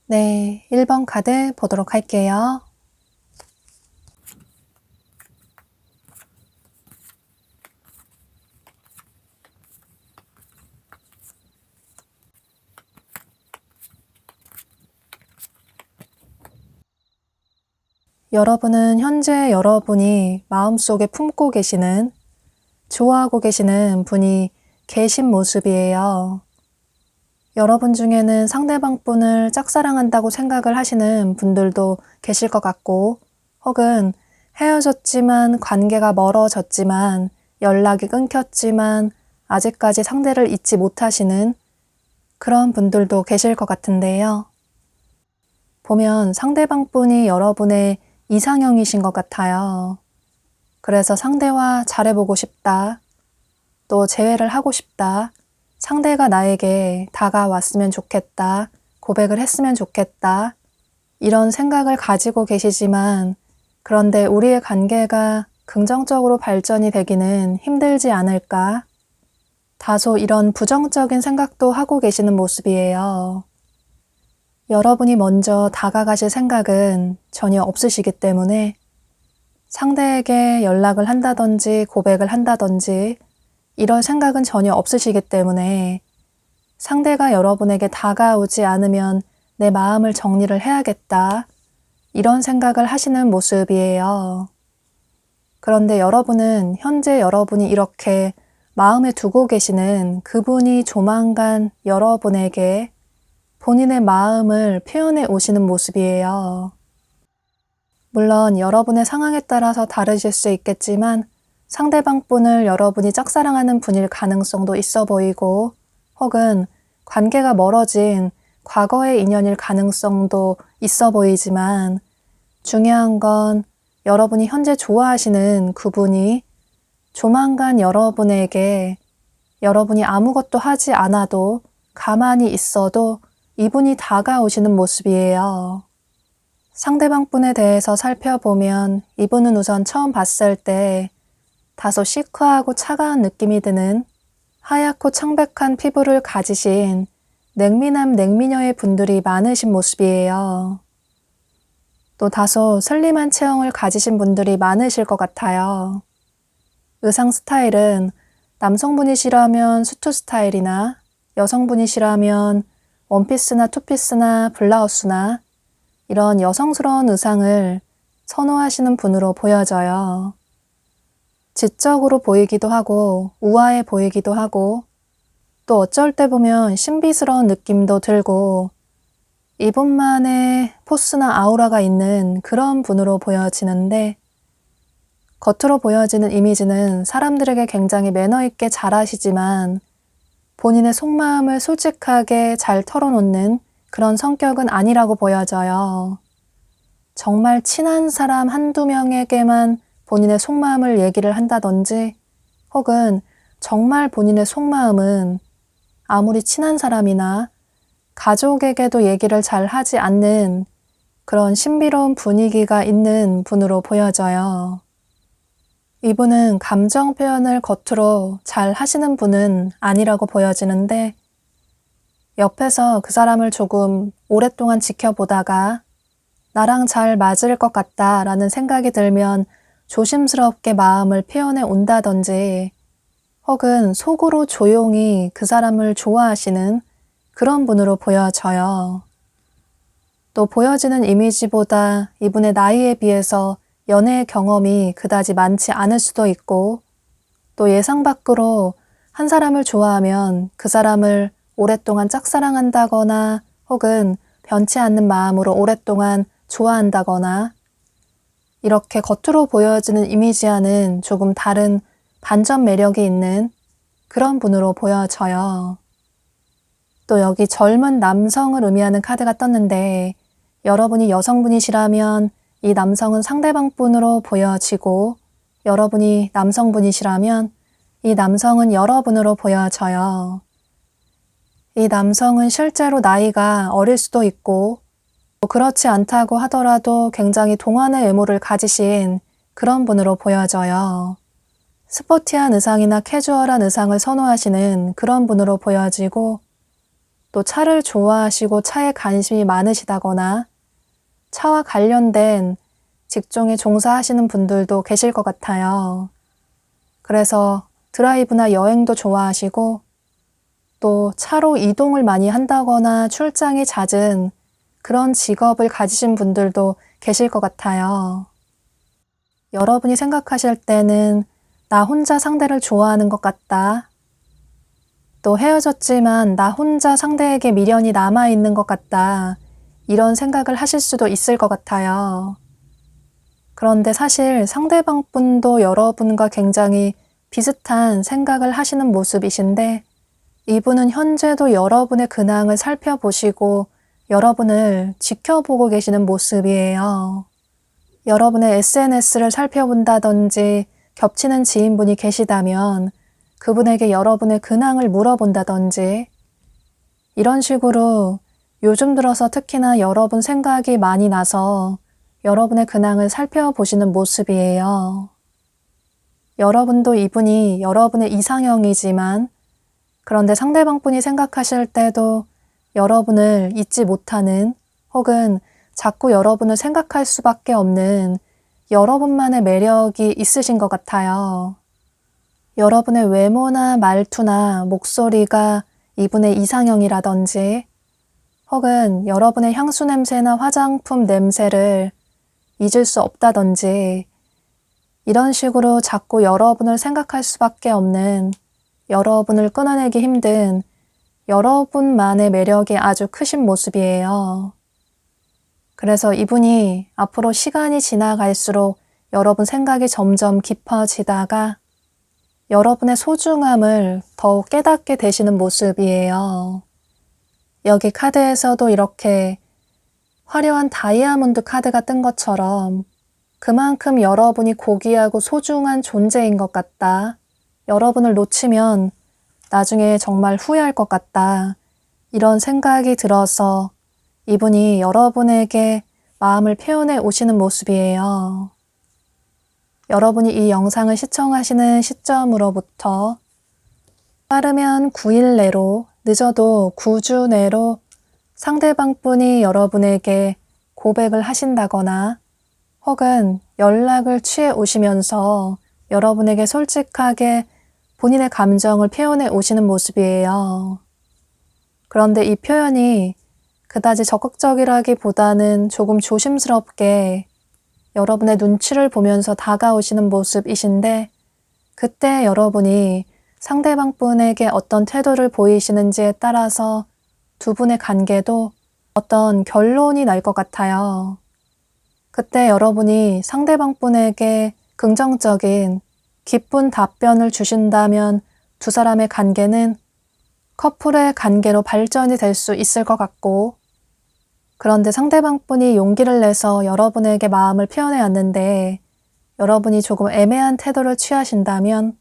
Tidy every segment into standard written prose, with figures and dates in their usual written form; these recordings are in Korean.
네, 1번 카드 보도록 할게요. 여러분은 현재 여러분이 마음속에 품고 계시는, 좋아하고 계시는 분이 계신 모습이에요. 여러분 중에는 상대방 분을 짝사랑한다고 생각을 하시는 분들도 계실 것 같고, 혹은 헤어졌지만 관계가 멀어졌지만 연락이 끊겼지만 아직까지 상대를 잊지 못하시는 그런 분들도 계실 것 같은데요. 보면 상대방 분이 여러분의 이상형이신 것 같아요. 그래서 상대와 잘해보고 싶다, 또 재회를 하고 싶다, 상대가 나에게 다가왔으면 좋겠다, 고백을 했으면 좋겠다, 이런 생각을 가지고 계시지만, 그런데 우리의 관계가 긍정적으로 발전이 되기는 힘들지 않을까? 다소 이런 부정적인 생각도 하고 계시는 모습이에요. 여러분이 먼저 다가가실 생각은 전혀 없으시기 때문에 상대에게 연락을 한다든지 고백을 한다든지 이런 생각은 전혀 없으시기 때문에 상대가 여러분에게 다가오지 않으면 내 마음을 정리를 해야겠다, 이런 생각을 하시는 모습이에요. 그런데 여러분은 현재 여러분이 이렇게 마음에 두고 계시는 그분이 조만간 여러분에게 본인의 마음을 표현해 오시는 모습이에요. 물론 여러분의 상황에 따라서 다르실 수 있겠지만 상대방 분을 여러분이 짝사랑하는 분일 가능성도 있어 보이고, 혹은 관계가 멀어진 과거의 인연일 가능성도 있어 보이지만, 중요한 건 여러분이 현재 좋아하시는 그분이 조만간 여러분에게 여러분이 아무것도 하지 않아도 가만히 있어도 이분이 다가오시는 모습이에요. 상대방 분에 대해서 살펴보면 이분은 우선 처음 봤을 때 다소 시크하고 차가운 느낌이 드는 하얗고 창백한 피부를 가지신 냉미남 냉미녀의 분들이 많으신 모습이에요. 또 다소 슬림한 체형을 가지신 분들이 많으실 것 같아요. 의상 스타일은 남성분이시라면 수트 스타일이나 여성분이시라면 원피스나 투피스나 블라우스나 이런 여성스러운 의상을 선호하시는 분으로 보여져요. 지적으로 보이기도 하고 우아해 보이기도 하고, 또 어쩔 때 보면 신비스러운 느낌도 들고 이분만의 포스나 아우라가 있는 그런 분으로 보여지는데, 겉으로 보여지는 이미지는 사람들에게 굉장히 매너 있게 잘하시지만 본인의 속마음을 솔직하게 잘 털어놓는 그런 성격은 아니라고 보여져요. 정말 친한 사람 한두 명에게만 본인의 속마음을 얘기를 한다든지, 혹은 정말 본인의 속마음은 아무리 친한 사람이나 가족에게도 얘기를 잘 하지 않는 그런 신비로운 분위기가 있는 분으로 보여져요. 이분은 감정 표현을 겉으로 잘 하시는 분은 아니라고 보여지는데, 옆에서 그 사람을 조금 오랫동안 지켜보다가 나랑 잘 맞을 것 같다라는 생각이 들면 조심스럽게 마음을 표현해 온다든지 혹은 속으로 조용히 그 사람을 좋아하시는 그런 분으로 보여져요. 또 보여지는 이미지보다 이분의 나이에 비해서 연애 경험이 그다지 많지 않을 수도 있고 또 예상 밖으로 한 사람을 좋아하면 그 사람을 오랫동안 짝사랑한다거나 혹은 변치 않는 마음으로 오랫동안 좋아한다거나 이렇게 겉으로 보여지는 이미지와는 조금 다른 반전 매력이 있는 그런 분으로 보여져요. 또 여기 젊은 남성을 의미하는 카드가 떴는데 여러분이 여성분이시라면 이 남성은 상대방 분으로 보여지고 여러분이 남성분이시라면 이 남성은 여러분으로 보여져요. 이 남성은 실제로 나이가 어릴 수도 있고 그렇지 않다고 하더라도 굉장히 동안의 외모를 가지신 그런 분으로 보여져요. 스포티한 의상이나 캐주얼한 의상을 선호하시는 그런 분으로 보여지고 또 차를 좋아하시고 차에 관심이 많으시다거나 차와 관련된 직종에 종사하시는 분들도 계실 것 같아요. 그래서 드라이브나 여행도 좋아하시고 또 차로 이동을 많이 한다거나 출장이 잦은 그런 직업을 가지신 분들도 계실 것 같아요. 여러분이 생각하실 때는 나 혼자 상대를 좋아하는 것 같다. 또 헤어졌지만 나 혼자 상대에게 미련이 남아있는 것 같다. 이런 생각을 하실 수도 있을 것 같아요. 그런데 사실 상대방 분도 여러분과 굉장히 비슷한 생각을 하시는 모습이신데 이분은 현재도 여러분의 근황을 살펴보시고 여러분을 지켜보고 계시는 모습이에요. 여러분의 SNS를 살펴본다든지 겹치는 지인분이 계시다면 그분에게 여러분의 근황을 물어본다든지 이런 식으로 요즘 들어서 특히나 여러분 생각이 많이 나서 여러분의 근황을 살펴보시는 모습이에요. 여러분도 이분이 여러분의 이상형이지만 그런데 상대방 분이 생각하실 때도 여러분을 잊지 못하는 혹은 자꾸 여러분을 생각할 수밖에 없는 여러분만의 매력이 있으신 것 같아요. 여러분의 외모나 말투나 목소리가 이분의 이상형이라든지 혹은 여러분의 향수 냄새나 화장품 냄새를 잊을 수 없다든지 이런 식으로 자꾸 여러분을 생각할 수밖에 없는 여러분을 끊어내기 힘든 여러분만의 매력이 아주 크신 모습이에요. 그래서 이분이 앞으로 시간이 지나갈수록 여러분 생각이 점점 깊어지다가 여러분의 소중함을 더욱 깨닫게 되시는 모습이에요. 여기 카드에서도 이렇게 화려한 다이아몬드 카드가 뜬 것처럼 그만큼 여러분이 고귀하고 소중한 존재인 것 같다. 여러분을 놓치면 나중에 정말 후회할 것 같다. 이런 생각이 들어서 이분이 여러분에게 마음을 표현해 오시는 모습이에요. 여러분이 이 영상을 시청하시는 시점으로부터 빠르면 9일 내로, 늦어도 9주 내로 상대방 분이 여러분에게 고백을 하신다거나 혹은 연락을 취해 오시면서 여러분에게 솔직하게 본인의 감정을 표현해 오시는 모습이에요. 그런데 이 표현이 그다지 적극적이라기보다는 조금 조심스럽게 여러분의 눈치를 보면서 다가오시는 모습이신데 그때 여러분이 상대방 분에게 어떤 태도를 보이시는지에 따라서 두 분의 관계도 어떤 결론이 날 것 같아요. 그때 여러분이 상대방 분에게 긍정적인 기쁜 답변을 주신다면 두 사람의 관계는 커플의 관계로 발전이 될 수 있을 것 같고 그런데 상대방 분이 용기를 내서 여러분에게 마음을 표현해 왔는데 여러분이 조금 애매한 태도를 취하신다면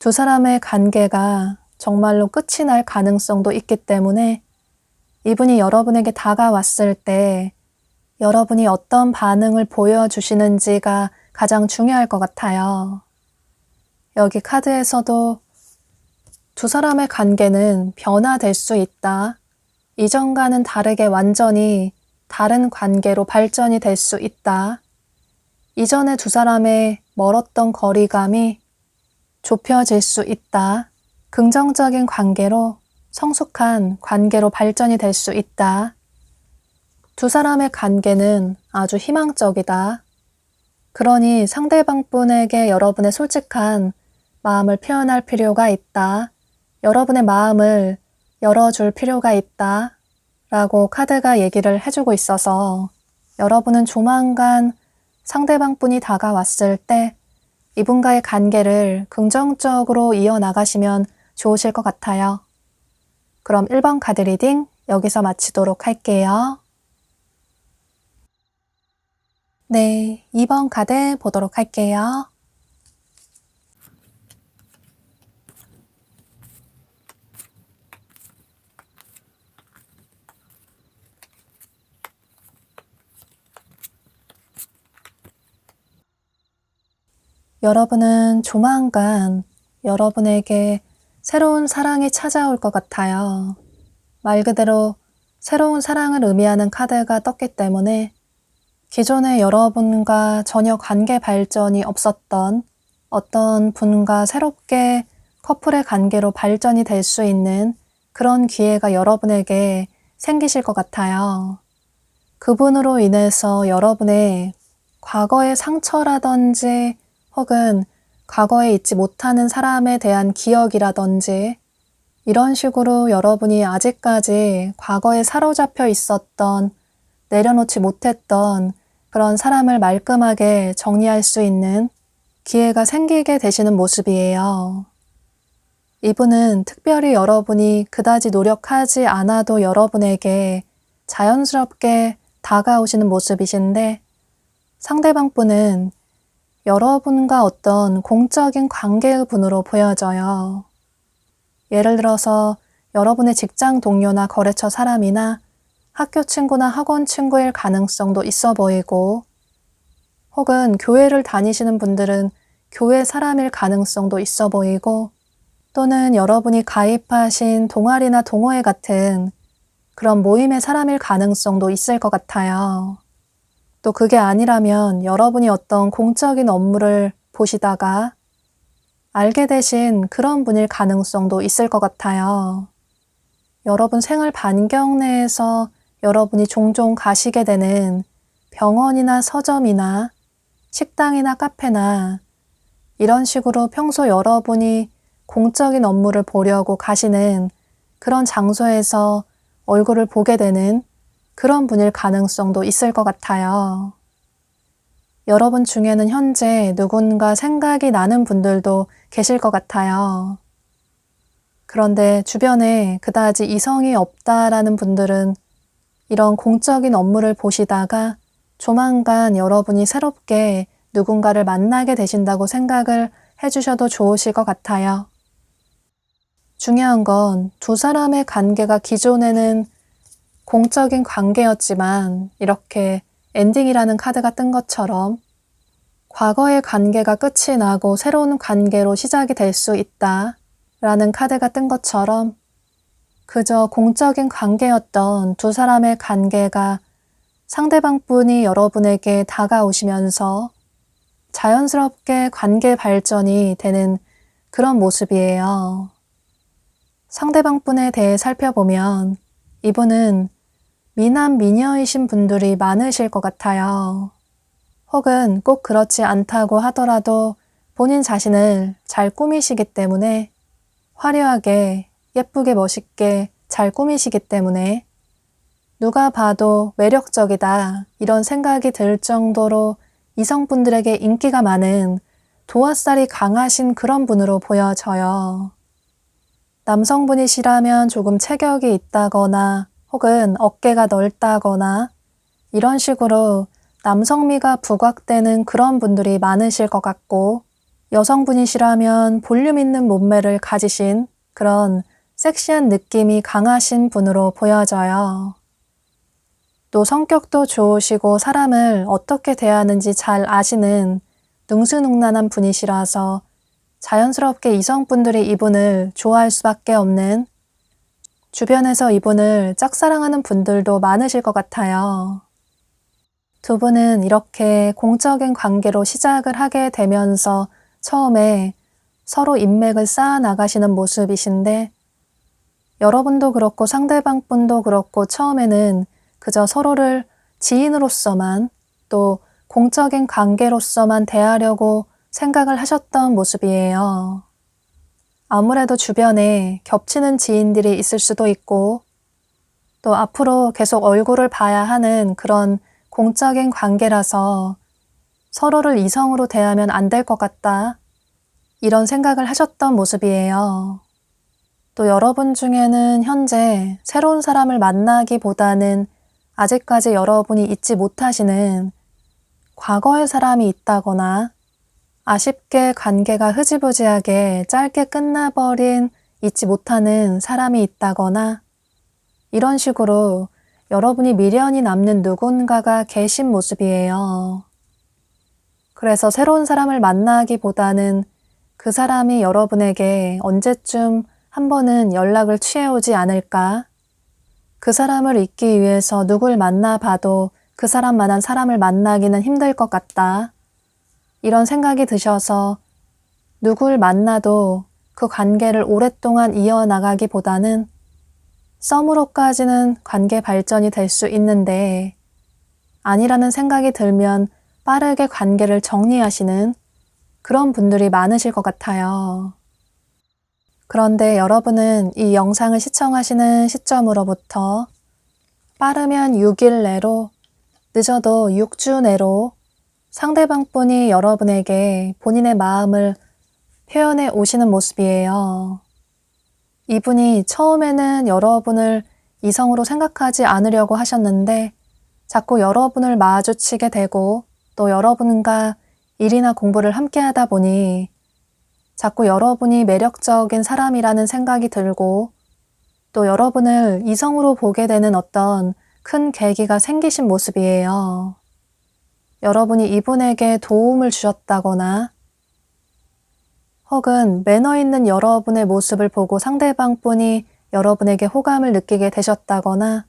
두 사람의 관계가 정말로 끝이 날 가능성도 있기 때문에 이분이 여러분에게 다가왔을 때 여러분이 어떤 반응을 보여주시는지가 가장 중요할 것 같아요. 여기 카드에서도 두 사람의 관계는 변화될 수 있다. 이전과는 다르게 완전히 다른 관계로 발전이 될 수 있다. 이전에 두 사람의 멀었던 거리감이 좁혀질 수 있다. 긍정적인 관계로 성숙한 관계로 발전이 될 수 있다. 두 사람의 관계는 아주 희망적이다. 그러니 상대방 분에게 여러분의 솔직한 마음을 표현할 필요가 있다. 여러분의 마음을 열어줄 필요가 있다. 라고 카드가 얘기를 해주고 있어서 여러분은 조만간 상대방 분이 다가왔을 때 이분과의 관계를 긍정적으로 이어나가시면 좋으실 것 같아요. 그럼 1번 카드 리딩 여기서 마치도록 할게요. 네, 2번 카드 보도록 할게요. 여러분은 조만간 여러분에게 새로운 사랑이 찾아올 것 같아요. 말 그대로 새로운 사랑을 의미하는 카드가 떴기 때문에 기존에 여러분과 전혀 관계 발전이 없었던 어떤 분과 새롭게 커플의 관계로 발전이 될 수 있는 그런 기회가 여러분에게 생기실 것 같아요. 그분으로 인해서 여러분의 과거의 상처라든지 혹은 과거에 잊지 못하는 사람에 대한 기억이라든지 이런 식으로 여러분이 아직까지 과거에 사로잡혀 있었던 내려놓지 못했던 그런 사람을 말끔하게 정리할 수 있는 기회가 생기게 되시는 모습이에요. 이분은 특별히 여러분이 그다지 노력하지 않아도 여러분에게 자연스럽게 다가오시는 모습이신데 상대방 분은 여러분과 어떤 공적인 관계의 분으로 보여져요. 예를 들어서 여러분의 직장 동료나 거래처 사람이나 학교 친구나 학원 친구일 가능성도 있어 보이고 혹은 교회를 다니시는 분들은 교회 사람일 가능성도 있어 보이고 또는 여러분이 가입하신 동아리나 동호회 같은 그런 모임의 사람일 가능성도 있을 것 같아요. 또 그게 아니라면 여러분이 어떤 공적인 업무를 보시다가 알게 되신 그런 분일 가능성도 있을 것 같아요. 여러분 생활 반경 내에서 여러분이 종종 가시게 되는 병원이나 서점이나 식당이나 카페나 이런 식으로 평소 여러분이 공적인 업무를 보려고 가시는 그런 장소에서 얼굴을 보게 되는 그런 분일 가능성도 있을 것 같아요. 여러분 중에는 현재 누군가 생각이 나는 분들도 계실 것 같아요. 그런데 주변에 그다지 이성이 없다라는 분들은 이런 공적인 업무를 보시다가 조만간 여러분이 새롭게 누군가를 만나게 되신다고 생각을 해주셔도 좋으실 것 같아요. 중요한 건 두 사람의 관계가 기존에는 공적인 관계였지만 이렇게 엔딩이라는 카드가 뜬 것처럼 과거의 관계가 끝이 나고 새로운 관계로 시작이 될 수 있다 라는 카드가 뜬 것처럼 그저 공적인 관계였던 두 사람의 관계가 상대방 분이 여러분에게 다가오시면서 자연스럽게 관계 발전이 되는 그런 모습이에요. 상대방 분에 대해 살펴보면 이분은 미남 미녀이신 분들이 많으실 것 같아요. 혹은 꼭 그렇지 않다고 하더라도 본인 자신을 잘 꾸미시기 때문에 화려하게 예쁘게 멋있게 잘 꾸미시기 때문에 누가 봐도 매력적이다 이런 생각이 들 정도로 이성분들에게 인기가 많은 도화살이 강하신 그런 분으로 보여져요. 남성분이시라면 조금 체격이 있다거나 혹은 어깨가 넓다거나 이런 식으로 남성미가 부각되는 그런 분들이 많으실 것 같고 여성분이시라면 볼륨 있는 몸매를 가지신 그런 섹시한 느낌이 강하신 분으로 보여져요. 또 성격도 좋으시고 사람을 어떻게 대하는지 잘 아시는 능수능란한 분이시라서 자연스럽게 이성분들이 이분을 좋아할 수밖에 없는 주변에서 이분을 짝사랑하는 분들도 많으실 것 같아요. 두 분은 이렇게 공적인 관계로 시작을 하게 되면서 처음에 서로 인맥을 쌓아 나가시는 모습이신데, 여러분도 그렇고 상대방 분도 그렇고 처음에는 그저 서로를 지인으로서만, 또 공적인 관계로서만 대하려고 생각을 하셨던 모습이에요. 아무래도 주변에 겹치는 지인들이 있을 수도 있고, 또 앞으로 계속 얼굴을 봐야 하는 그런 공적인 관계라서 서로를 이성으로 대하면 안 될 것 같다, 이런 생각을 하셨던 모습이에요. 또 여러분 중에는 현재 새로운 사람을 만나기보다는 아직까지 여러분이 잊지 못하시는 과거의 사람이 있다거나, 아쉽게 관계가 흐지부지하게 짧게 끝나버린 잊지 못하는 사람이 있다거나, 이런 식으로 여러분이 미련이 남는 누군가가 계신 모습이에요. 그래서 새로운 사람을 만나기보다는 그 사람이 여러분에게 언제쯤 한 번은 연락을 취해오지 않을까? 그 사람을 잊기 위해서 누굴 만나봐도 그 사람만한 사람을 만나기는 힘들 것 같다, 이런 생각이 드셔서 누굴 만나도 그 관계를 오랫동안 이어나가기보다는 썸으로까지는 관계 발전이 될 수 있는데, 아니라는 생각이 들면 빠르게 관계를 정리하시는 그런 분들이 많으실 것 같아요. 그런데 여러분은 이 영상을 시청하시는 시점으로부터 빠르면 6일 내로, 늦어도 6주 내로 상대방 분이 여러분에게 본인의 마음을 표현해 오시는 모습이에요. 이분이 처음에는 여러분을 이성으로 생각하지 않으려고 하셨는데, 자꾸 여러분을 마주치게 되고, 또 여러분과 일이나 공부를 함께 하다 보니 자꾸 여러분이 매력적인 사람이라는 생각이 들고, 또 여러분을 이성으로 보게 되는 어떤 큰 계기가 생기신 모습이에요. 여러분이 이분에게 도움을 주셨다거나, 혹은 매너 있는 여러분의 모습을 보고 상대방 분이 여러분에게 호감을 느끼게 되셨다거나,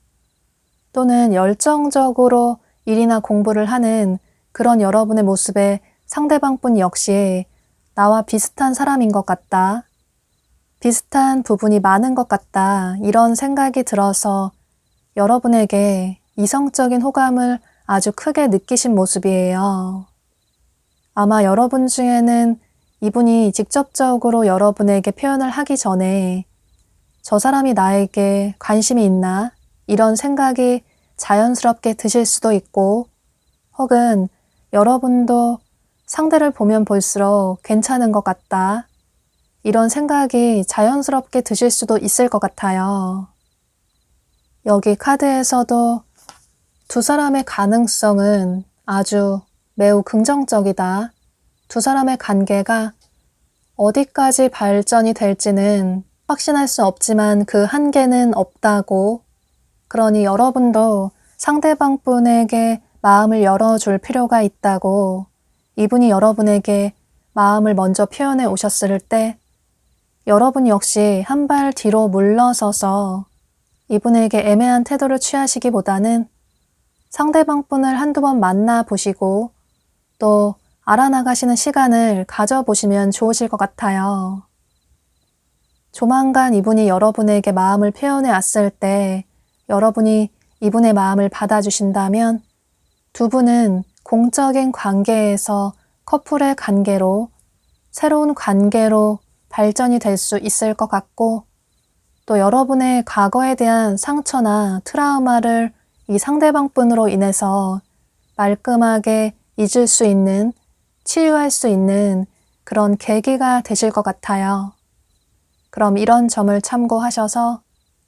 또는 열정적으로 일이나 공부를 하는 그런 여러분의 모습에 상대방 분 역시 나와 비슷한 사람인 것 같다, 비슷한 부분이 많은 것 같다, 이런 생각이 들어서 여러분에게 이성적인 호감을 아주 크게 느끼신 모습이에요. 아마 여러분 중에는 이분이 직접적으로 여러분에게 표현을 하기 전에 저 사람이 나에게 관심이 있나, 이런 생각이 자연스럽게 드실 수도 있고, 혹은 여러분도 상대를 보면 볼수록 괜찮은 것 같다, 이런 생각이 자연스럽게 드실 수도 있을 것 같아요. 여기 카드에서도 두 사람의 가능성은 아주 매우 긍정적이다, 두 사람의 관계가 어디까지 발전이 될지는 확신할 수 없지만 그 한계는 없다고, 그러니 여러분도 상대방 분에게 마음을 열어줄 필요가 있다고, 이분이 여러분에게 마음을 먼저 표현해 오셨을 때 여러분 역시 한 발 뒤로 물러서서 이분에게 애매한 태도를 취하시기보다는 상대방 분을 한두 번 만나보시고 또 알아나가시는 시간을 가져보시면 좋으실 것 같아요. 조만간 이분이 여러분에게 마음을 표현해 왔을 때 여러분이 이분의 마음을 받아주신다면 두 분은 공적인 관계에서 커플의 관계로, 새로운 관계로 발전이 될 수 있을 것 같고, 또 여러분의 과거에 대한 상처나 트라우마를 이 상대방 분으로 인해서 말끔하게 잊을 수 있는, 치유할 수 있는 그런 계기가 되실 것 같아요. 그럼 이런 점을 참고하셔서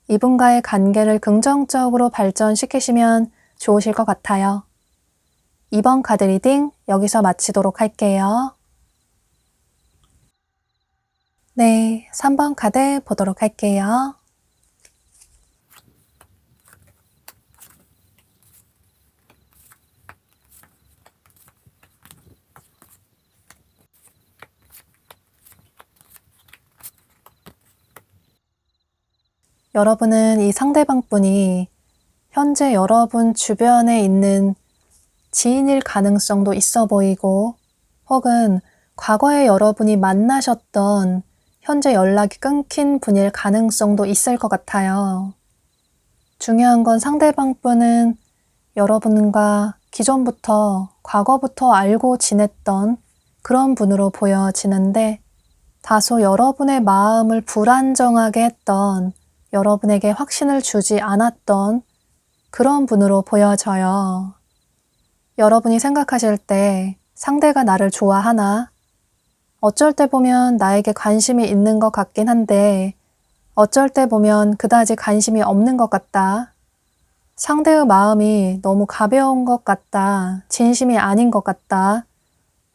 이분과의 관계를 긍정적으로 발전시키시면 좋으실 것 같아요. 이번 카드 리딩 여기서 마치도록 할게요. 네, 3번 카드 보도록 할게요. 여러분은 이 상대방분이 현재 여러분 주변에 있는 지인일 가능성도 있어 보이고, 혹은 과거에 여러분이 만나셨던 현재 연락이 끊긴 분일 가능성도 있을 것 같아요. 중요한 건 상대방분은 여러분과 기존부터, 과거부터 알고 지냈던 그런 분으로 보여지는데, 다소 여러분의 마음을 불안정하게 했던, 여러분에게 확신을 주지 않았던 그런 분으로 보여져요. 여러분이 생각하실 때 상대가 나를 좋아하나? 어쩔 때 보면 나에게 관심이 있는 것 같긴 한데, 어쩔 때 보면 그다지 관심이 없는 것 같다. 상대의 마음이 너무 가벼운 것 같다. 진심이 아닌 것 같다.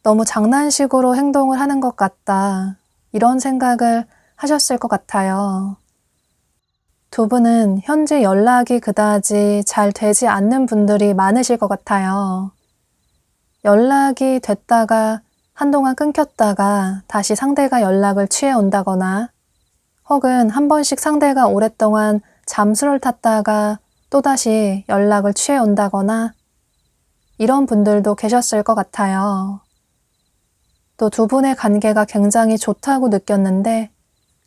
너무 장난식으로 행동을 하는 것 같다. 이런 생각을 하셨을 것 같아요. 두 분은 현재 연락이 그다지 잘 되지 않는 분들이 많으실 것 같아요. 연락이 됐다가 한동안 끊겼다가 다시 상대가 연락을 취해온다거나, 혹은 한 번씩 상대가 오랫동안 잠수를 탔다가 또다시 연락을 취해온다거나, 이런 분들도 계셨을 것 같아요. 또 두 분의 관계가 굉장히 좋다고 느꼈는데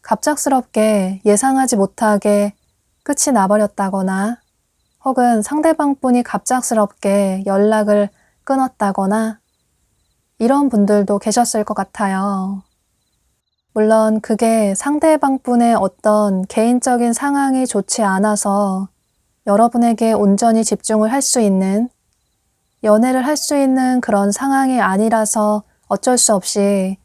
갑작스럽게 예상하지 못하게 끝이 나버렸다거나, 혹은 상대방분이 갑작스럽게 연락을 끊었다거나, 이런 분들도 계셨을 것 같아요. 물론 그게 상대방분의 어떤 개인적인 상황이 좋지 않아서 여러분에게 온전히 집중을 할 수 있는, 연애를 할 수 있는 그런 상황이 아니라서 어쩔 수 없이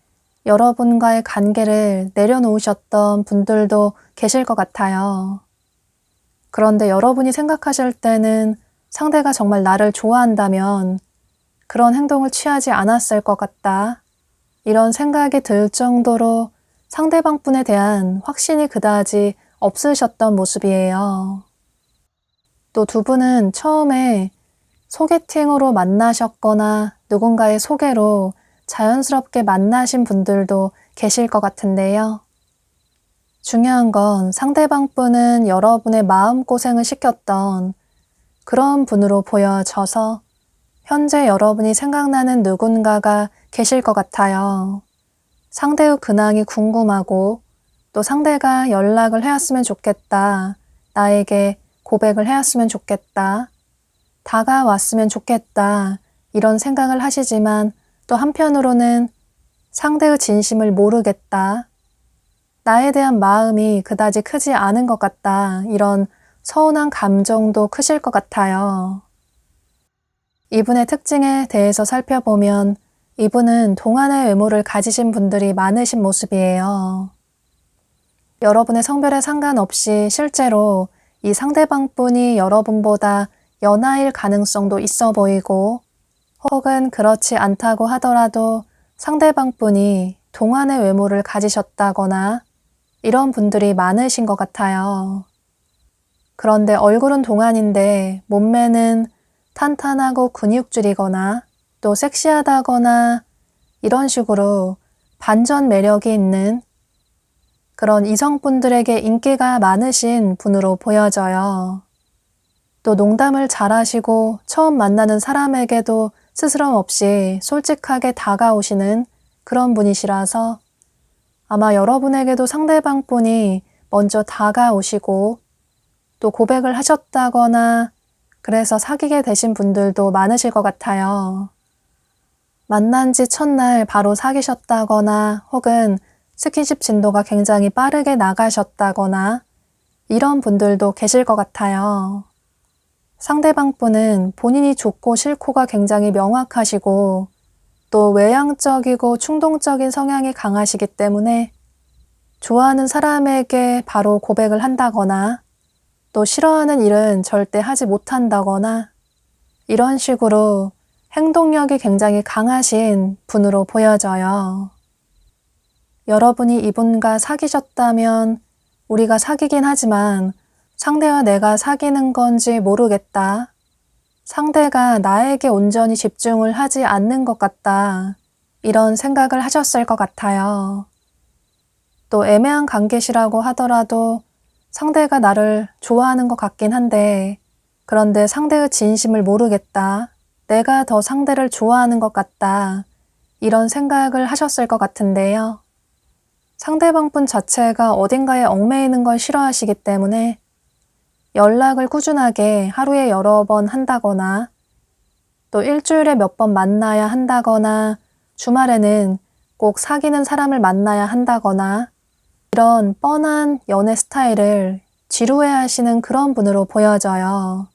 여러분과의 관계를 내려놓으셨던 분들도 계실 것 같아요. 그런데 여러분이 생각하실 때는 상대가 정말 나를 좋아한다면 그런 행동을 취하지 않았을 것 같다. 이런 생각이 들 정도로 상대방분에 대한 확신이 그다지 없으셨던 모습이에요. 또 두 분은 처음에 소개팅으로 만나셨거나 누군가의 소개로 자연스럽게 만나신 분들도 계실 것 같은데요. 중요한 건 상대방분은 여러분의 마음고생을 시켰던 그런 분으로 보여져서 현재 여러분이 생각나는 누군가가 계실 것 같아요. 상대의 근황이 궁금하고, 또 상대가 연락을 해왔으면 좋겠다. 나에게 고백을 해왔으면 좋겠다. 다가왔으면 좋겠다. 이런 생각을 하시지만, 또 한편으로는 상대의 진심을 모르겠다. 나에 대한 마음이 그다지 크지 않은 것 같다. 이런 서운한 감정도 크실 것 같아요. 이분의 특징에 대해서 살펴보면 이분은 동안의 외모를 가지신 분들이 많으신 모습이에요. 여러분의 성별에 상관없이 실제로 이 상대방분이 여러분보다 연하일 가능성도 있어 보이고, 혹은 그렇지 않다고 하더라도 상대방분이 동안의 외모를 가지셨다거나 이런 분들이 많으신 것 같아요. 그런데 얼굴은 동안인데 몸매는 탄탄하고 근육질이거나 또 섹시하다거나 이런 식으로 반전 매력이 있는 그런 이성분들에게 인기가 많으신 분으로 보여져요. 또 농담을 잘하시고 처음 만나는 사람에게도 스스럼 없이 솔직하게 다가오시는 그런 분이시라서 아마 여러분에게도 상대방 분이 먼저 다가오시고 또 고백을 하셨다거나 그래서 사귀게 되신 분들도 많으실 것 같아요. 만난 지 첫날 바로 사귀셨다거나 혹은 스킨십 진도가 굉장히 빠르게 나가셨다거나 이런 분들도 계실 것 같아요. 상대방 분은 본인이 좋고 싫고가 굉장히 명확하시고 또 외향적이고 충동적인 성향이 강하시기 때문에 좋아하는 사람에게 바로 고백을 한다거나 또 싫어하는 일은 절대 하지 못한다거나 이런 식으로 행동력이 굉장히 강하신 분으로 보여져요. 여러분이 이분과 사귀셨다면 우리가 사귀긴 하지만 상대와 내가 사귀는 건지 모르겠다. 상대가 나에게 온전히 집중을 하지 않는 것 같다. 이런 생각을 하셨을 것 같아요. 또 애매한 관계시라고 하더라도 상대가 나를 좋아하는 것 같긴 한데, 그런데 상대의 진심을 모르겠다. 내가 더 상대를 좋아하는 것 같다. 이런 생각을 하셨을 것 같은데요. 상대방분 자체가 어딘가에 얽매이는 걸 싫어하시기 때문에 연락을 꾸준하게 하루에 여러 번 한다거나 또 일주일에 몇 번 만나야 한다거나 주말에는 꼭 사귀는 사람을 만나야 한다거나 이런 뻔한 연애 스타일을 지루해하시는 그런 분으로 보여져요.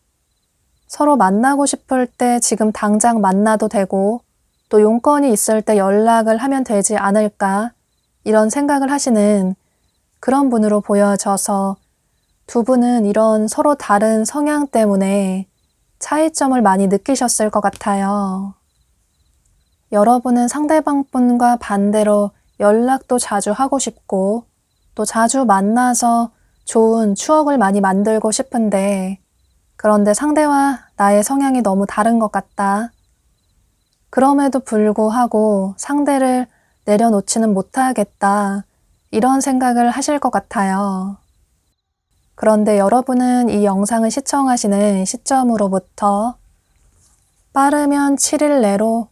서로 만나고 싶을 때 지금 당장 만나도 되고 또 용건이 있을 때 연락을 하면 되지 않을까 이런 생각을 하시는 그런 분으로 보여져서 두 분은 이런 서로 다른 성향 때문에 차이점을 많이 느끼셨을 것 같아요. 여러분은 상대방 분과 반대로 연락도 자주 하고 싶고 또 자주 만나서 좋은 추억을 많이 만들고 싶은데 그런데 상대와 나의 성향이 너무 다른 것 같다. 그럼에도 불구하고 상대를 내려놓지는 못하겠다. 이런 생각을 하실 것 같아요. 그런데 여러분은 이 영상을 시청하시는 시점으로부터 빠르면 7일 내로,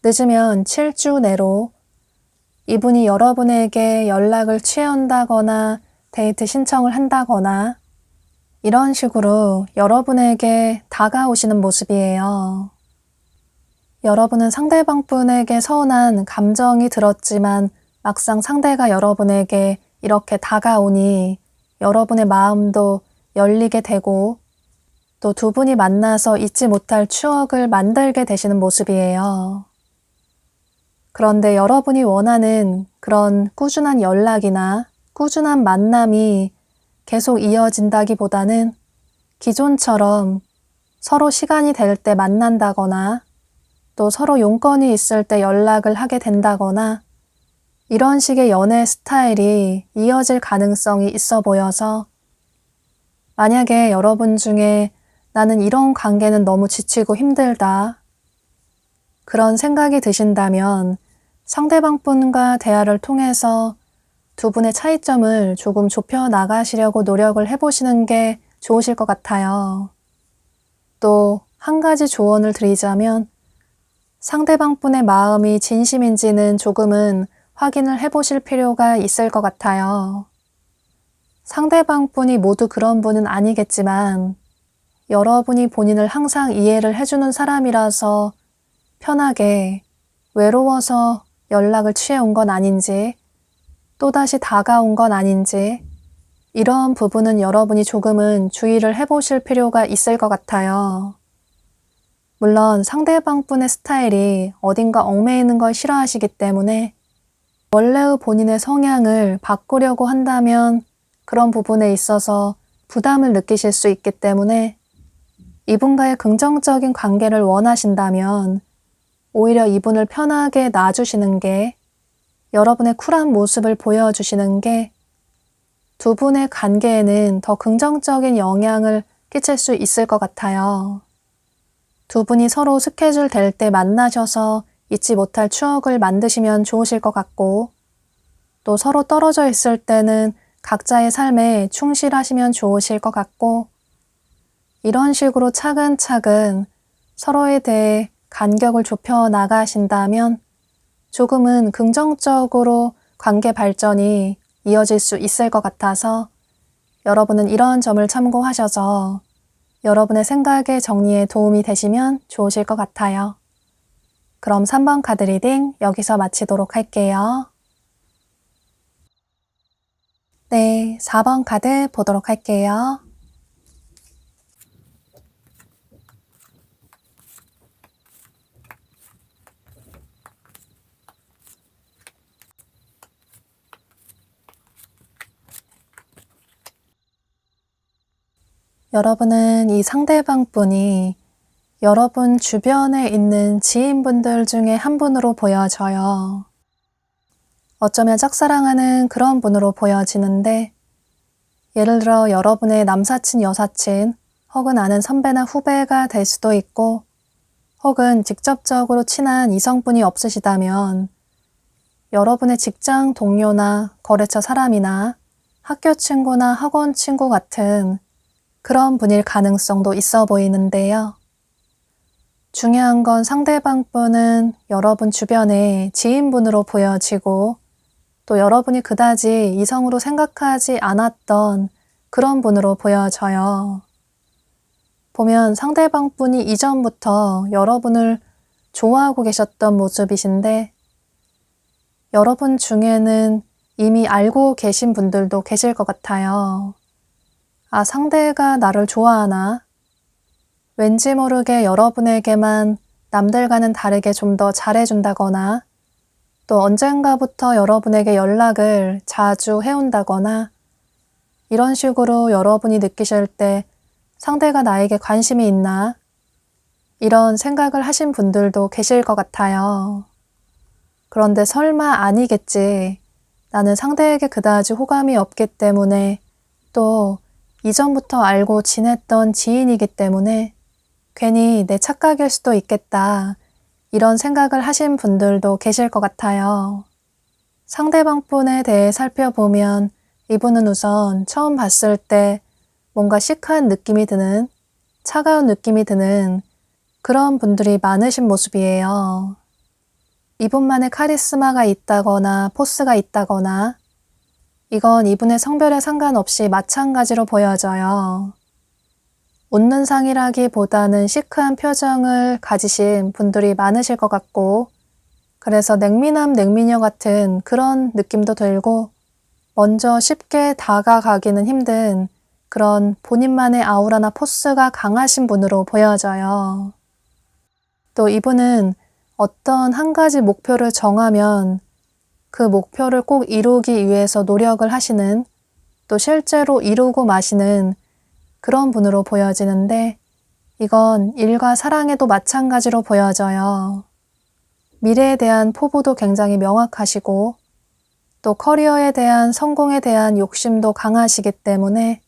늦으면 7주 내로 이분이 여러분에게 연락을 취해온다거나 데이트 신청을 한다거나 이런 식으로 여러분에게 다가오시는 모습이에요. 여러분은 상대방 분에게 서운한 감정이 들었지만 막상 상대가 여러분에게 이렇게 다가오니 여러분의 마음도 열리게 되고 또 두 분이 만나서 잊지 못할 추억을 만들게 되시는 모습이에요. 그런데 여러분이 원하는 그런 꾸준한 연락이나 꾸준한 만남이 계속 이어진다기보다는 기존처럼 서로 시간이 될 때 만난다거나 또 서로 용건이 있을 때 연락을 하게 된다거나 이런 식의 연애 스타일이 이어질 가능성이 있어 보여서 만약에 여러분 중에 나는 이런 관계는 너무 지치고 힘들다. 그런 생각이 드신다면 상대방 분과 대화를 통해서 두 분의 차이점을 조금 좁혀 나가시려고 노력을 해보시는 게 좋으실 것 같아요. 또 한 가지 조언을 드리자면 상대방 분의 마음이 진심인지는 조금은 확인을 해보실 필요가 있을 것 같아요. 상대방 분이 모두 그런 분은 아니겠지만 여러분이 본인을 항상 이해를 해주는 사람이라서 편하게 외로워서 연락을 취해온 건 아닌지 또다시 다가온 건 아닌지 이런 부분은 여러분이 조금은 주의를 해보실 필요가 있을 것 같아요. 물론 상대방 분의 스타일이 어딘가 얽매이는 걸 싫어하시기 때문에 원래의 본인의 성향을 바꾸려고 한다면 그런 부분에 있어서 부담을 느끼실 수 있기 때문에 이분과의 긍정적인 관계를 원하신다면 오히려 이분을 편하게 놔주시는 게 여러분의 쿨한 모습을 보여주시는 게 두 분의 관계에는 더 긍정적인 영향을 끼칠 수 있을 것 같아요. 두 분이 서로 스케줄 될 때 만나셔서 잊지 못할 추억을 만드시면 좋으실 것 같고 또 서로 떨어져 있을 때는 각자의 삶에 충실하시면 좋으실 것 같고 이런 식으로 차근차근 서로에 대해 간격을 좁혀 나가신다면 조금은 긍정적으로 관계 발전이 이어질 수 있을 것 같아서 여러분은 이런 점을 참고하셔서 여러분의 생각의 정리에 도움이 되시면 좋으실 것 같아요. 그럼 3번 카드 리딩 여기서 마치도록 할게요. 네, 4번 카드 보도록 할게요. 여러분은 이 상대방 분이 여러분 주변에 있는 지인분들 중에 한 분으로 보여져요. 어쩌면 짝사랑하는 그런 분으로 보여지는데 예를 들어 여러분의 남사친, 여사친 혹은 아는 선배나 후배가 될 수도 있고 혹은 직접적으로 친한 이성분이 없으시다면 여러분의 직장 동료나 거래처 사람이나 학교 친구나 학원 친구 같은 그런 분일 가능성도 있어 보이는데요. 중요한 건 상대방 분은 여러분 주변의 지인분으로 보여지고 또 여러분이 그다지 이성으로 생각하지 않았던 그런 분으로 보여져요. 보면 상대방 분이 이전부터 여러분을 좋아하고 계셨던 모습이신데 여러분 중에는 이미 알고 계신 분들도 계실 것 같아요. 아, 상대가 나를 좋아하나? 왠지 모르게 여러분에게만 남들과는 다르게 좀 더 잘해준다거나 또 언젠가부터 여러분에게 연락을 자주 해온다거나 이런 식으로 여러분이 느끼실 때 상대가 나에게 관심이 있나? 이런 생각을 하신 분들도 계실 것 같아요. 그런데 설마 아니겠지. 나는 상대에게 그다지 호감이 없기 때문에 또 이전부터 알고 지냈던 지인이기 때문에 괜히 내 착각일 수도 있겠다. 이런 생각을 하신 분들도 계실 것 같아요. 상대방 분에 대해 살펴보면 이분은 우선 처음 봤을 때 뭔가 시크한 느낌이 드는, 차가운 느낌이 드는 그런 분들이 많으신 모습이에요. 이분만의 카리스마가 있다거나 포스가 있다거나 이건 이분의 성별에 상관없이 마찬가지로 보여져요. 웃는 상이라기보다는 시크한 표정을 가지신 분들이 많으실 것 같고 그래서 냉미남 냉미녀 같은 그런 느낌도 들고 먼저 쉽게 다가가기는 힘든 그런 본인만의 아우라나 포스가 강하신 분으로 보여져요. 또 이분은 어떤 한 가지 목표를 정하면 그 목표를 꼭 이루기 위해서 노력을 하시는 또 실제로 이루고 마시는 그런 분으로 보여지는데 이건 일과 사랑에도 마찬가지로 보여져요. 미래에 대한 포부도 굉장히 명확하시고 또 커리어에 대한 성공에 대한 욕심도 강하시기 때문에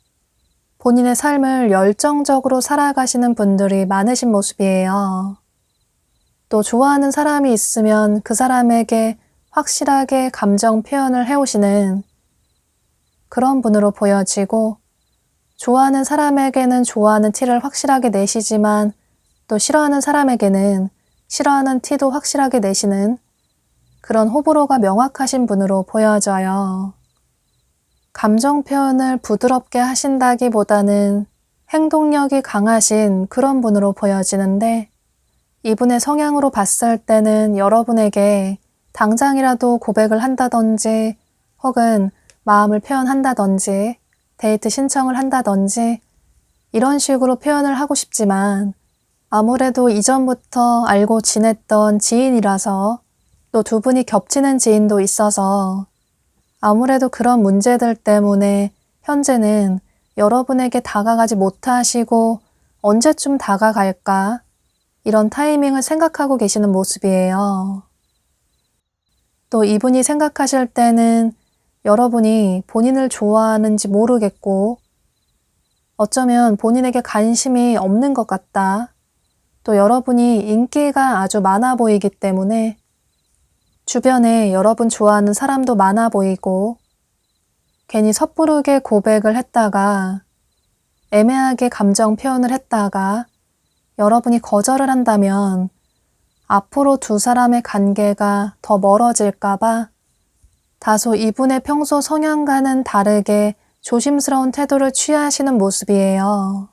본인의 삶을 열정적으로 살아가시는 분들이 많으신 모습이에요. 또 좋아하는 사람이 있으면 그 사람에게 확실하게 감정 표현을 해오시는 그런 분으로 보여지고 좋아하는 사람에게는 좋아하는 티를 확실하게 내시지만 또 싫어하는 사람에게는 싫어하는 티도 확실하게 내시는 그런 호불호가 명확하신 분으로 보여져요. 감정 표현을 부드럽게 하신다기보다는 행동력이 강하신 그런 분으로 보여지는데 이분의 성향으로 봤을 때는 여러분에게 당장이라도 고백을 한다든지 혹은 마음을 표현한다든지 데이트 신청을 한다든지 이런 식으로 표현을 하고 싶지만 아무래도 이전부터 알고 지냈던 지인이라서 또 두 분이 겹치는 지인도 있어서 아무래도 그런 문제들 때문에 현재는 여러분에게 다가가지 못하시고 언제쯤 다가갈까 이런 타이밍을 생각하고 계시는 모습이에요. 또 이분이 생각하실 때는 여러분이 본인을 좋아하는지 모르겠고 어쩌면 본인에게 관심이 없는 것 같다. 또 여러분이 인기가 아주 많아 보이기 때문에 주변에 여러분 좋아하는 사람도 많아 보이고 괜히 섣부르게 고백을 했다가 애매하게 감정 표현을 했다가 여러분이 거절을 한다면 앞으로 두 사람의 관계가 더 멀어질까봐 다소 이분의 평소 성향과는 다르게 조심스러운 태도를 취하시는 모습이에요.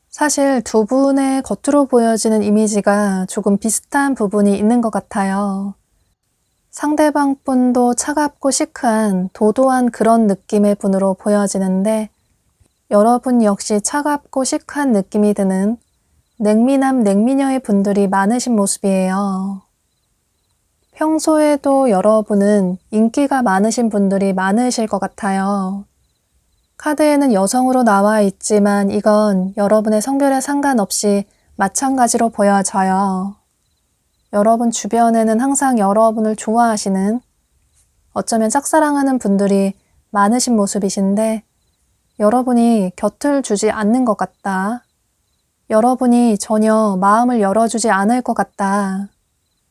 사실 두 분의 겉으로 보여지는 이미지가 조금 비슷한 부분이 있는 것 같아요. 상대방 분도 차갑고 시크한 도도한 그런 느낌의 분으로 보여지는데 여러분 역시 차갑고 시크한 느낌이 드는 냉미남 냉미녀의 분들이 많으신 모습이에요. 평소에도 여러분은 인기가 많으신 분들이 많으실 것 같아요. 카드에는 여성으로 나와 있지만 이건 여러분의 성별에 상관없이 마찬가지로 보여져요. 여러분 주변에는 항상 여러분을 좋아하시는 어쩌면 짝사랑하는 분들이 많으신 모습이신데 여러분이 곁을 주지 않는 것 같다. 여러분이 전혀 마음을 열어주지 않을 것 같다.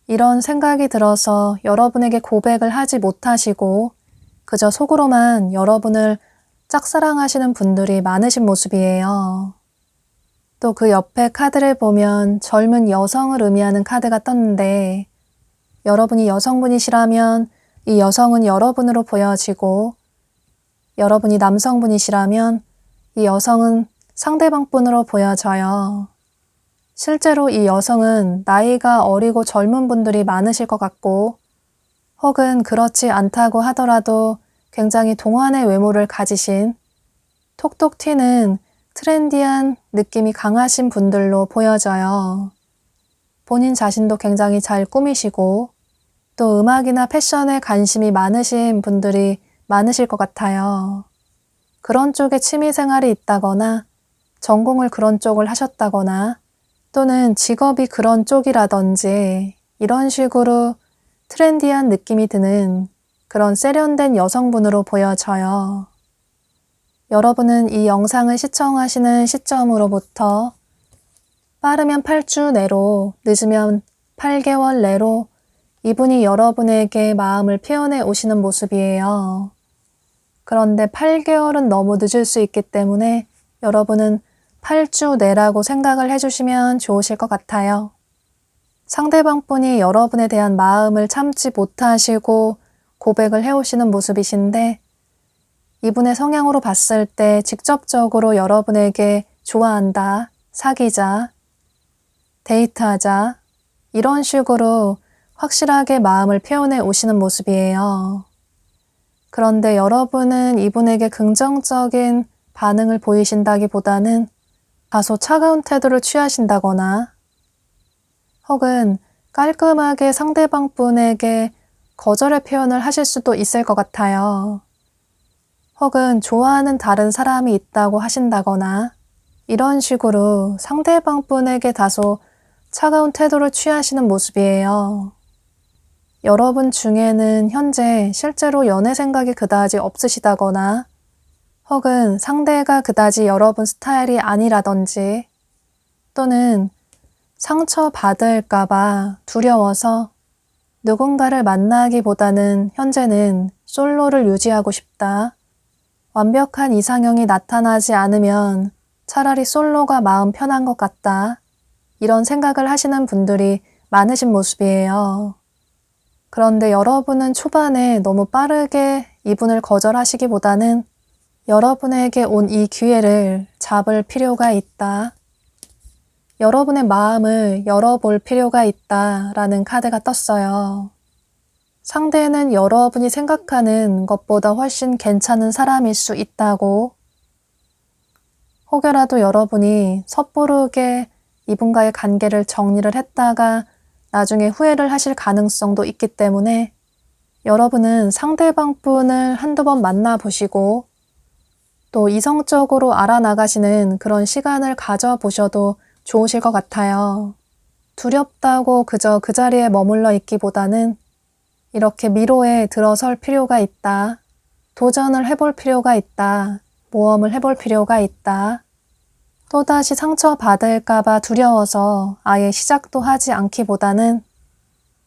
이런 생각이 들어서 여러분에게 고백을 하지 못하시고 그저 속으로만 여러분을 짝사랑하시는 분들이 많으신 모습이에요. 또 그 옆에 카드를 보면 젊은 여성을 의미하는 카드가 떴는데 여러분이 여성분이시라면 이 여성은 여러분으로 보여지고 여러분이 남성분이시라면 이 여성은 상대방 분으로 보여져요. 실제로 이 여성은 나이가 어리고 젊은 분들이 많으실 것 같고 혹은 그렇지 않다고 하더라도 굉장히 동안의 외모를 가지신 톡톡 튀는 트렌디한 느낌이 강하신 분들로 보여져요. 본인 자신도 굉장히 잘 꾸미시고 또 음악이나 패션에 관심이 많으신 분들이 많으실 것 같아요. 그런 쪽에 취미생활이 있다거나 전공을 그런 쪽을 하셨다거나 또는 직업이 그런 쪽이라든지 이런 식으로 트렌디한 느낌이 드는 그런 세련된 여성분으로 보여져요. 여러분은 이 영상을 시청하시는 시점으로부터 빠르면 8주 내로, 늦으면 8개월 내로 이분이 여러분에게 마음을 표현해 오시는 모습이에요. 그런데 8개월은 너무 늦을 수 있기 때문에 여러분은 8주 내라고 생각을 해주시면 좋으실 것 같아요. 상대방 분이 여러분에 대한 마음을 참지 못하시고 고백을 해오시는 모습이신데 이분의 성향으로 봤을 때 직접적으로 여러분에게 좋아한다, 사귀자, 데이트하자 이런 식으로 확실하게 마음을 표현해 오시는 모습이에요. 그런데 여러분은 이분에게 긍정적인 반응을 보이신다기보다는 다소 차가운 태도를 취하신다거나 혹은 깔끔하게 상대방 분에게 거절의 표현을 하실 수도 있을 것 같아요. 혹은 좋아하는 다른 사람이 있다고 하신다거나 이런 식으로 상대방 분에게 다소 차가운 태도를 취하시는 모습이에요. 여러분 중에는 현재 실제로 연애 생각이 그다지 없으시다거나 혹은 상대가 그다지 여러분 스타일이 아니라든지 또는 상처받을까봐 두려워서 누군가를 만나기보다는 현재는 솔로를 유지하고 싶다. 완벽한 이상형이 나타나지 않으면 차라리 솔로가 마음 편한 것 같다. 이런 생각을 하시는 분들이 많으신 모습이에요. 그런데 여러분은 초반에 너무 빠르게 이분을 거절하시기보다는 여러분에게 온 이 기회를 잡을 필요가 있다. 여러분의 마음을 열어볼 필요가 있다라는 카드가 떴어요. 상대는 여러분이 생각하는 것보다 훨씬 괜찮은 사람일 수 있다고 혹여라도 여러분이 섣부르게 이분과의 관계를 정리를 했다가 나중에 후회를 하실 가능성도 있기 때문에 여러분은 상대방 분을 한두 번 만나보시고 또 이성적으로 알아나가시는 그런 시간을 가져보셔도 좋으실 것 같아요. 두렵다고 그저 그 자리에 머물러 있기보다는 이렇게 미로에 들어설 필요가 있다. 도전을 해볼 필요가 있다. 모험을 해볼 필요가 있다. 또다시 상처받을까봐 두려워서 아예 시작도 하지 않기보다는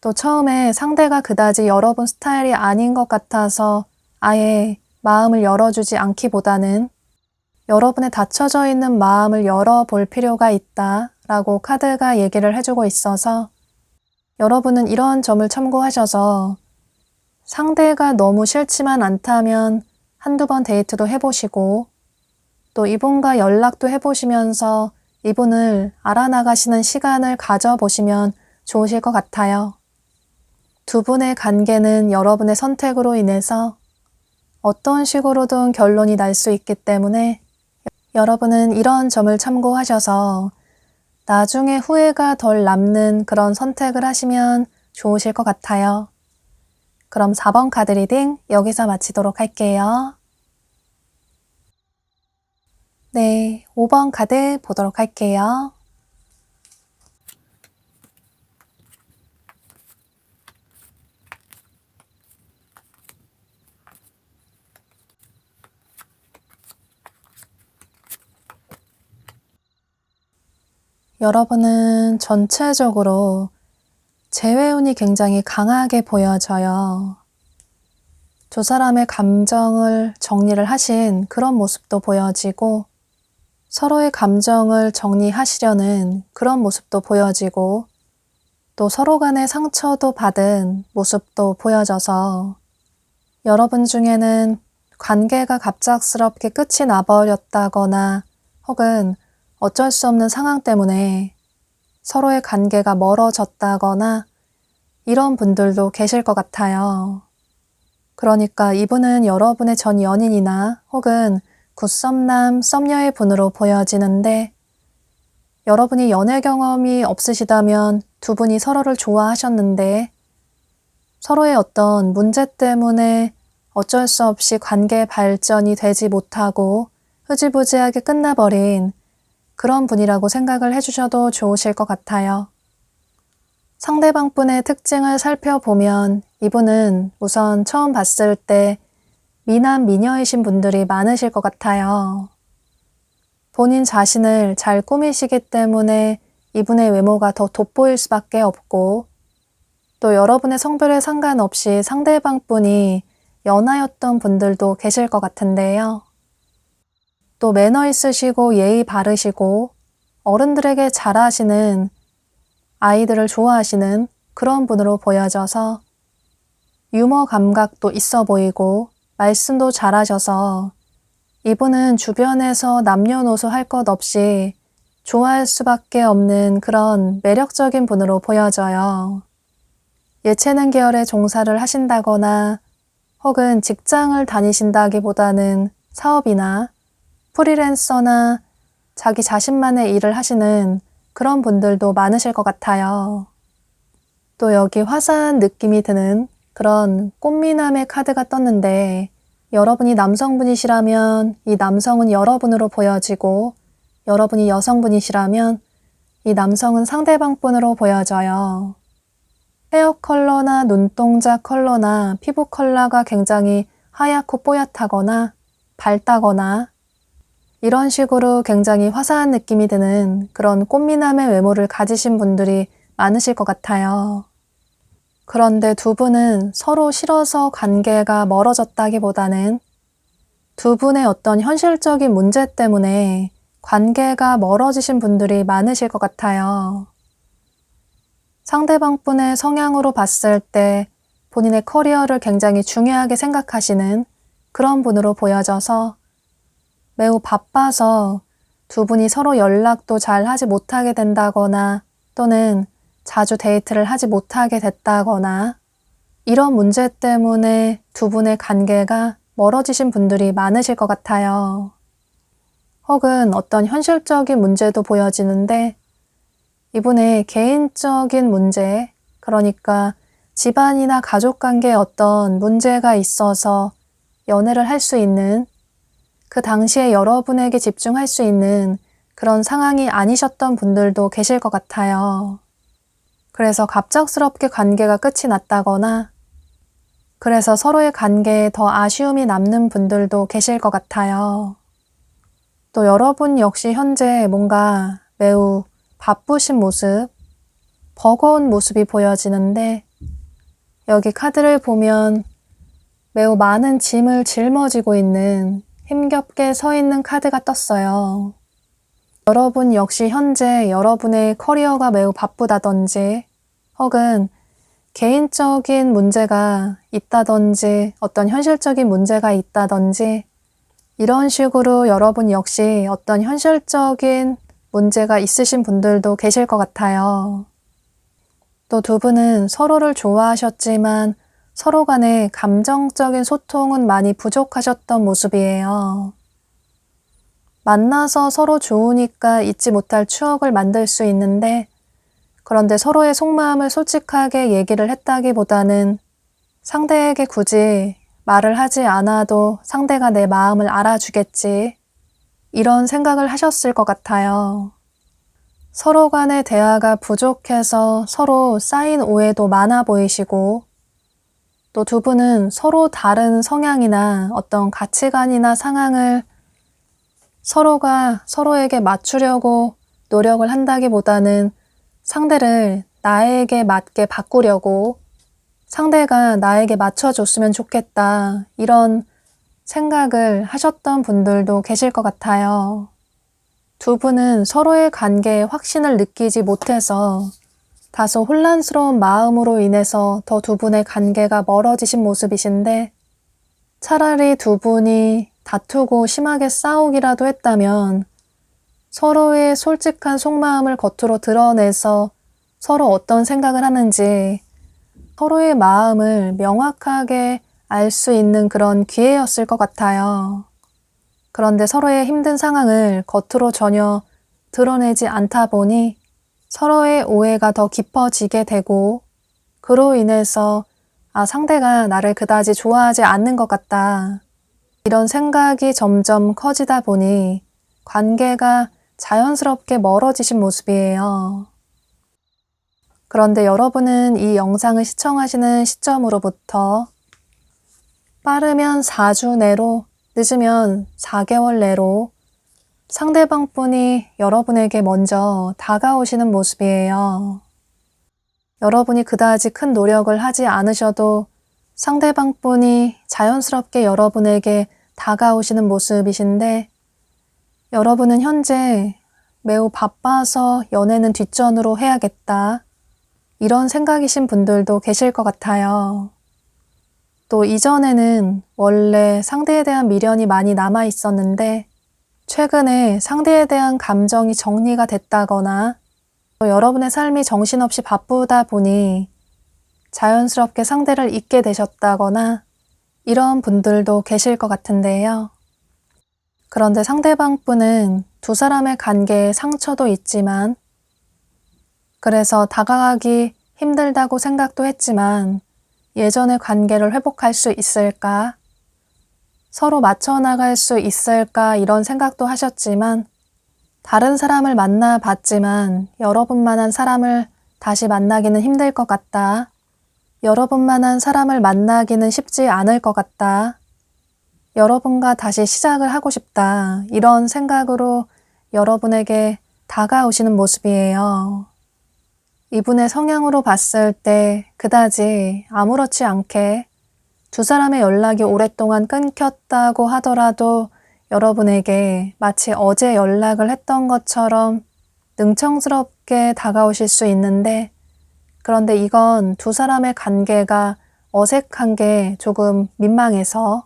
또 처음에 상대가 그다지 여러분 스타일이 아닌 것 같아서 아예 마음을 열어주지 않기보다는 여러분의 닫혀져 있는 마음을 열어볼 필요가 있다 라고 카드가 얘기를 해주고 있어서 여러분은 이런 점을 참고하셔서 상대가 너무 싫지만 않다면 한두 번 데이트도 해보시고 또 이분과 연락도 해보시면서 이분을 알아나가시는 시간을 가져보시면 좋으실 것 같아요. 두 분의 관계는 여러분의 선택으로 인해서 어떤 식으로든 결론이 날 수 있기 때문에 여러분은 이런 점을 참고하셔서 나중에 후회가 덜 남는 그런 선택을 하시면 좋으실 것 같아요. 그럼 4번 카드 리딩 여기서 마치도록 할게요. 네, 5번 카드 보도록 할게요. 여러분은 전체적으로 재회운이 굉장히 강하게 보여져요. 두 사람의 감정을 정리를 하신 그런 모습도 보여지고 서로의 감정을 정리하시려는 그런 모습도 보여지고 또 서로 간의 상처도 받은 모습도 보여져서 여러분 중에는 관계가 갑작스럽게 끝이 나버렸다거나 혹은 어쩔 수 없는 상황 때문에 서로의 관계가 멀어졌다거나 이런 분들도 계실 것 같아요. 그러니까 이분은 여러분의 전 연인이나 혹은 굿썸남, 썸녀의 분으로 보여지는데 여러분이 연애 경험이 없으시다면 두 분이 서로를 좋아하셨는데 서로의 어떤 문제 때문에 어쩔 수 없이 관계 발전이 되지 못하고 흐지부지하게 끝나버린 그런 분이라고 생각을 해주셔도 좋으실 것 같아요. 상대방 분의 특징을 살펴보면 이분은 우선 처음 봤을 때 미남 미녀이신 분들이 많으실 것 같아요. 본인 자신을 잘 꾸미시기 때문에 이분의 외모가 더 돋보일 수밖에 없고 또 여러분의 성별에 상관없이 상대방 분이 연하였던 분들도 계실 것 같은데요. 또 매너 있으시고 예의 바르시고 어른들에게 잘하시는 아이들을 좋아하시는 그런 분으로 보여져서 유머 감각도 있어 보이고 말씀도 잘하셔서 이분은 주변에서 남녀노소 할 것 없이 좋아할 수밖에 없는 그런 매력적인 분으로 보여져요. 예체능 계열의 종사를 하신다거나 혹은 직장을 다니신다기보다는 사업이나 프리랜서나 자기 자신만의 일을 하시는 그런 분들도 많으실 것 같아요. 또 여기 화사한 느낌이 드는 그런 꽃미남의 카드가 떴는데 여러분이 남성분이시라면 이 남성은 여러분으로 보여지고 여러분이 여성분이시라면 이 남성은 상대방 분으로 보여져요. 헤어 컬러나 눈동자 컬러나 피부 컬러가 굉장히 하얗고 뽀얗다거나 밝다거나 이런 식으로 굉장히 화사한 느낌이 드는 그런 꽃미남의 외모를 가지신 분들이 많으실 것 같아요. 그런데 두 분은 서로 싫어서 관계가 멀어졌다기보다는 두 분의 어떤 현실적인 문제 때문에 관계가 멀어지신 분들이 많으실 것 같아요. 상대방 분의 성향으로 봤을 때 본인의 커리어를 굉장히 중요하게 생각하시는 그런 분으로 보여져서 매우 바빠서 두 분이 서로 연락도 잘 하지 못하게 된다거나 또는 자주 데이트를 하지 못하게 됐다거나 이런 문제 때문에 두 분의 관계가 멀어지신 분들이 많으실 것 같아요. 혹은 어떤 현실적인 문제도 보여지는데 이분의 개인적인 문제, 그러니까 집안이나 가족관계에 어떤 문제가 있어서 연애를 할 수 있는 그 당시에 여러분에게 집중할 수 있는 그런 상황이 아니셨던 분들도 계실 것 같아요. 그래서 갑작스럽게 관계가 끝이 났다거나 그래서 서로의 관계에 더 아쉬움이 남는 분들도 계실 것 같아요. 또 여러분 역시 현재 뭔가 매우 바쁘신 모습, 버거운 모습이 보여지는데 여기 카드를 보면 매우 많은 짐을 짊어지고 있는 힘겹게 서 있는 카드가 떴어요. 여러분 역시 현재 여러분의 커리어가 매우 바쁘다든지 혹은 개인적인 문제가 있다든지 어떤 현실적인 문제가 있다든지 이런 식으로 여러분 역시 어떤 현실적인 문제가 있으신 분들도 계실 것 같아요. 또 두 분은 서로를 좋아하셨지만 서로 간의 감정적인 소통은 많이 부족하셨던 모습이에요. 만나서 서로 좋으니까 잊지 못할 추억을 만들 수 있는데 그런데 서로의 속마음을 솔직하게 얘기를 했다기보다는 상대에게 굳이 말을 하지 않아도 상대가 내 마음을 알아주겠지 이런 생각을 하셨을 것 같아요. 서로 간의 대화가 부족해서 서로 쌓인 오해도 많아 보이시고 또 두 분은 서로 다른 성향이나 어떤 가치관이나 상황을 서로가 서로에게 맞추려고 노력을 한다기보다는 상대를 나에게 맞게 바꾸려고 상대가 나에게 맞춰줬으면 좋겠다, 이런 생각을 하셨던 분들도 계실 것 같아요. 두 분은 서로의 관계에 확신을 느끼지 못해서 다소 혼란스러운 마음으로 인해서 더 두 분의 관계가 멀어지신 모습이신데, 차라리 두 분이 다투고 심하게 싸우기라도 했다면 서로의 솔직한 속마음을 겉으로 드러내서 서로 어떤 생각을 하는지 서로의 마음을 명확하게 알 수 있는 그런 기회였을 것 같아요. 그런데 서로의 힘든 상황을 겉으로 전혀 드러내지 않다 보니 서로의 오해가 더 깊어지게 되고, 그로 인해서 상대가 나를 그다지 좋아하지 않는 것 같다, 이런 생각이 점점 커지다 보니 관계가 자연스럽게 멀어지신 모습이에요. 그런데 여러분은 이 영상을 시청하시는 시점으로부터 빠르면 4주 내로, 늦으면 4개월 내로 상대방 분이 여러분에게 먼저 다가오시는 모습이에요. 여러분이 그다지 큰 노력을 하지 않으셔도 상대방 분이 자연스럽게 여러분에게 다가오시는 모습이신데, 여러분은 현재 매우 바빠서 연애는 뒷전으로 해야겠다, 이런 생각이신 분들도 계실 것 같아요. 또 이전에는 원래 상대에 대한 미련이 많이 남아 있었는데 최근에 상대에 대한 감정이 정리가 됐다거나, 또 여러분의 삶이 정신없이 바쁘다 보니 자연스럽게 상대를 잊게 되셨다거나, 이런 분들도 계실 것 같은데요. 그런데 상대방 분은 두 사람의 관계에 상처도 있지만, 그래서 다가가기 힘들다고 생각도 했지만 예전의 관계를 회복할 수 있을까? 서로 맞춰 나갈 수 있을까? 이런 생각도 하셨지만, 다른 사람을 만나봤지만 여러분만한 사람을 다시 만나기는 힘들 것 같다, 여러분만한 사람을 만나기는 쉽지 않을 것 같다, 여러분과 다시 시작을 하고 싶다, 이런 생각으로 여러분에게 다가오시는 모습이에요. 이분의 성향으로 봤을 때 그다지 아무렇지 않게 두 사람의 연락이 오랫동안 끊겼다고 하더라도 여러분에게 마치 어제 연락을 했던 것처럼 능청스럽게 다가오실 수 있는데, 그런데 이건 두 사람의 관계가 어색한 게 조금 민망해서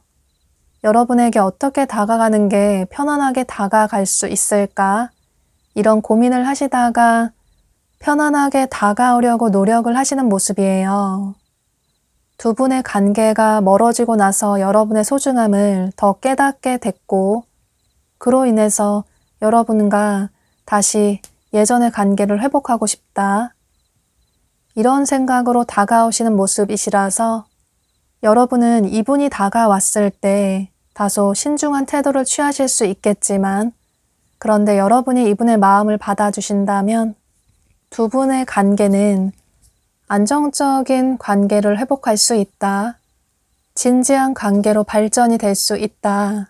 여러분에게 어떻게 다가가는 게 편안하게 다가갈 수 있을까, 이런 고민을 하시다가 편안하게 다가오려고 노력을 하시는 모습이에요. 두 분의 관계가 멀어지고 나서 여러분의 소중함을 더 깨닫게 됐고, 그로 인해서 여러분과 다시 예전의 관계를 회복하고 싶다, 이런 생각으로 다가오시는 모습이시라서 여러분은 이분이 다가왔을 때 다소 신중한 태도를 취하실 수 있겠지만, 그런데 여러분이 이분의 마음을 받아주신다면 두 분의 관계는 안정적인 관계를 회복할 수 있다, 진지한 관계로 발전이 될 수 있다,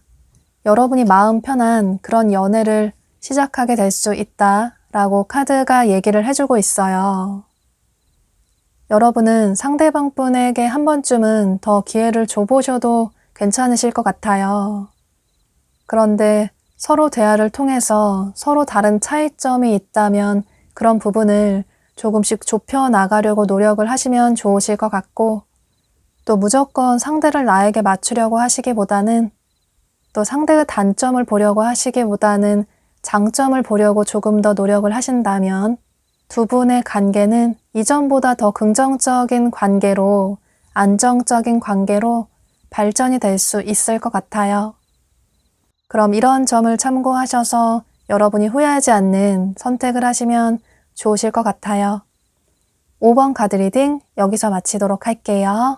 여러분이 마음 편한 그런 연애를 시작하게 될 수 있다 라고 카드가 얘기를 해주고 있어요. 여러분은 상대방 분에게 한 번쯤은 더 기회를 줘보셔도 괜찮으실 것 같아요. 그런데 서로 대화를 통해서 서로 다른 차이점이 있다면 그런 부분을 조금씩 좁혀 나가려고 노력을 하시면 좋으실 것 같고, 또 무조건 상대를 나에게 맞추려고 하시기보다는, 또 상대의 단점을 보려고 하시기보다는 장점을 보려고 조금 더 노력을 하신다면 두 분의 관계는 이전보다 더 긍정적인 관계로, 안정적인 관계로 발전이 될 수 있을 것 같아요. 그럼 이런 점을 참고하셔서 여러분이 후회하지 않는 선택을 하시면 좋으실 것 같아요. 5번 카드 리딩 여기서 마치도록 할게요.